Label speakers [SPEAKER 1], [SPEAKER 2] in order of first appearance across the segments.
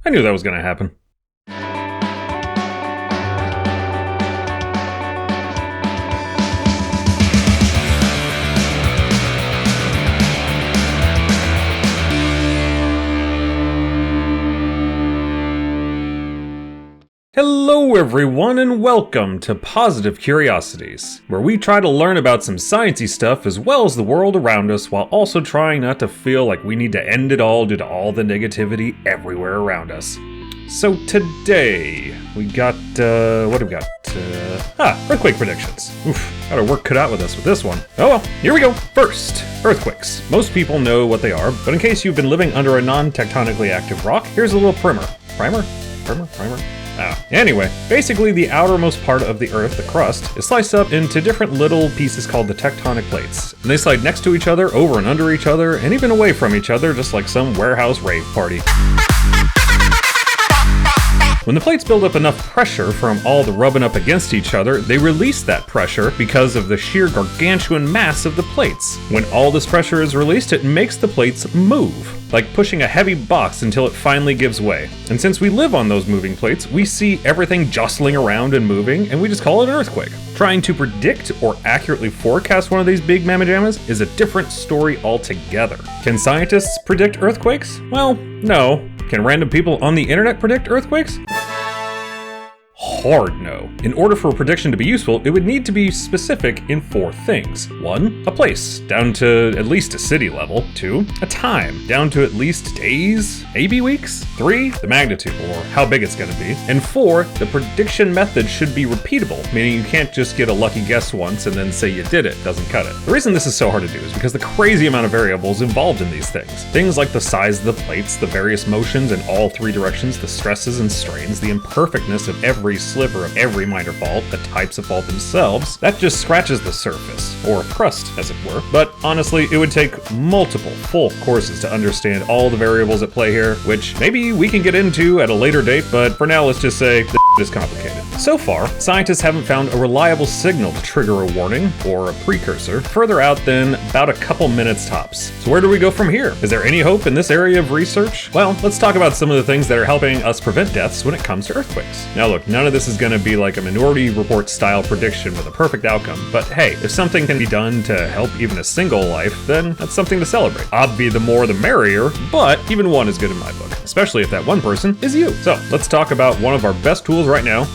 [SPEAKER 1] I knew that was going to happen. Hello everyone and welcome to Positive Curiosities, where we try to learn about some sciencey stuff as well as the world around us while also trying not to feel like we need to end it all due to all the negativity everywhere around us. So today, we got, what do we got? Earthquake predictions. Oof, got our work cut out with us with this one. Oh well, here we go. First, earthquakes. Most people know what they are, but in case you've been living under a non-tectonically active rock, here's a little primer. Primer? Anyway, basically the outermost part of the Earth, the crust, is sliced up into different little pieces called the tectonic plates. And they slide next to each other, over and under each other, and even away from each other, just like some warehouse rave party. When the plates build up enough pressure from all the rubbing up against each other, they release that pressure because of the sheer gargantuan mass of the plates. When all this pressure is released, it makes the plates move, like pushing a heavy box until it finally gives way. And since we live on those moving plates, we see everything jostling around and moving, and we just call it an earthquake. Trying to predict or accurately forecast one of these big mamma jammas is a different story altogether. Can scientists predict earthquakes? Well, no. Can random people on the internet predict earthquakes? Hard no. In order for a prediction to be useful, it would need to be specific in 4 things. 1, a place, down to at least a city level. 2, a time, down to at least days, maybe weeks. 3, the magnitude, or how big it's going to be. And 4, the prediction method should be repeatable, meaning you can't just get a lucky guess once and then say you did it. Doesn't cut it. The reason this is so hard to do is because the crazy amount of variables involved in these things. Things like the size of the plates, the various motions in all 3 directions, the stresses and strains, the imperfectness of every sliver of every minor fault, the types of fault themselves, that just scratches the surface, or crust as it were. But honestly, it would take multiple full courses to understand all the variables at play here, which maybe we can get into at a later date, but for now let's just say this is complicated. So far, scientists haven't found a reliable signal to trigger a warning, or a precursor, further out than about a couple minutes tops. So where do we go from here? Is there any hope in this area of research? Well, let's talk about some of the things that are helping us prevent deaths when it comes to earthquakes. Now look, none of this is going to be like a Minority Report style prediction with a perfect outcome, but hey, if something can be done to help even a single life, then that's something to celebrate. Obvi, the more the merrier, but even one is good in my book, especially if that one person is you. So let's talk about one of our best tools right now.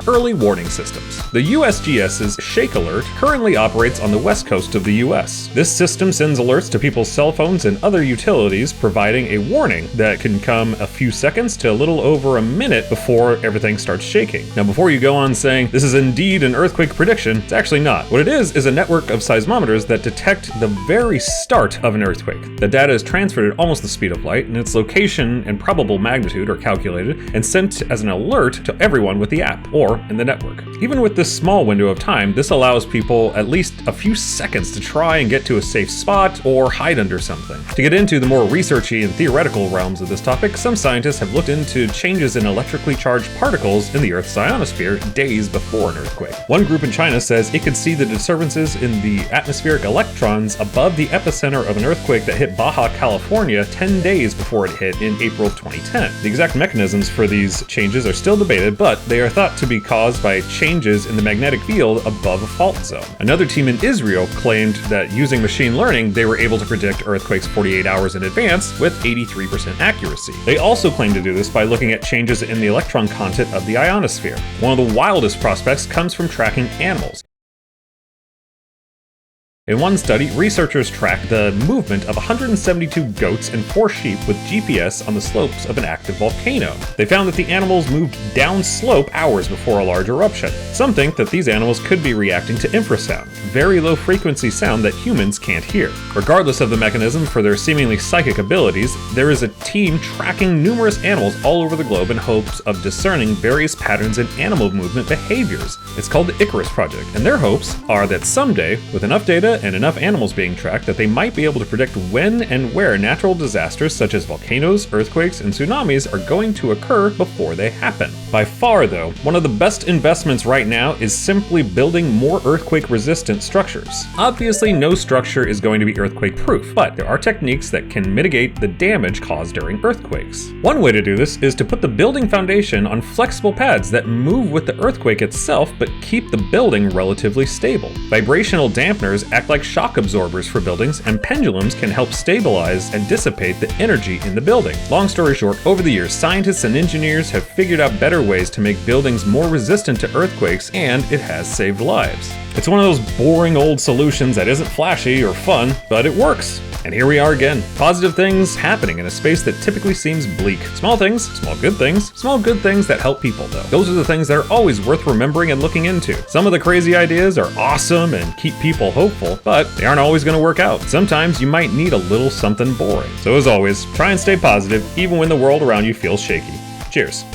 [SPEAKER 1] Early warning systems. The USGS's Shake Alert currently operates on the west coast of the US. This system sends alerts to people's cell phones and other utilities, providing a warning that can come a few seconds to a little over a minute before everything starts shaking. Now, before you go on saying this is indeed an earthquake prediction, it's actually not. What it is a network of seismometers that detect the very start of an earthquake. The data is transferred at almost the speed of light, and its location and probable magnitude are calculated and sent as an alert to everyone with the app or in the network. Even with this small window of time, this allows people at least a few seconds to try and get to a safe spot or hide under something. To get into the more researchy and theoretical realms of this topic, some scientists have looked into changes in electrically charged particles in the Earth's ionosphere days before an earthquake. One group in China says it could see the disturbances in the atmospheric electrons above the epicenter of an earthquake that hit Baja California 10 days before it hit in April of 2010. The exact mechanisms for these changes are still debated, but they are thought to be caused by changes in the magnetic field above a fault zone. Another team in Israel claimed that using machine learning, they were able to predict earthquakes 48 hours in advance with 83% accuracy. They also claim to do this by looking at changes in the electron content of the ionosphere. One of the wildest prospects comes from tracking animals. In one study, researchers tracked the movement of 172 goats and 4 sheep with GPS on the slopes of an active volcano. They found that the animals moved downslope hours before a large eruption. Some think that these animals could be reacting to infrasound, very low frequency sound that humans can't hear. Regardless of the mechanism for their seemingly psychic abilities, there is a team tracking numerous animals all over the globe in hopes of discerning various patterns in animal movement behaviors. It's called the Icarus Project, and their hopes are that someday, with enough data data and enough animals being tracked that they might be able to predict when and where natural disasters such as volcanoes, earthquakes, and tsunamis are going to occur before they happen. By far, though, one of the best investments right now is simply building more earthquake-resistant structures. Obviously, no structure is going to be earthquake-proof, but there are techniques that can mitigate the damage caused during earthquakes. One way to do this is to put the building foundation on flexible pads that move with the earthquake itself but keep the building relatively stable. Vibrational dampeners act like shock absorbers for buildings, and pendulums can help stabilize and dissipate the energy in the building. Long story short, over the years, scientists and engineers have figured out better ways to make buildings more resistant to earthquakes, and it has saved lives. It's one of those boring old solutions that isn't flashy or fun, but it works. And here we are again. Positive things happening in a space that typically seems bleak. Small things, small good things that help people though. Those are the things that are always worth remembering and looking into. Some of the crazy ideas are awesome and keep people hopeful, but they aren't always going to work out. Sometimes you might need a little something boring. So as always, try and stay positive even when the world around you feels shaky. Cheers.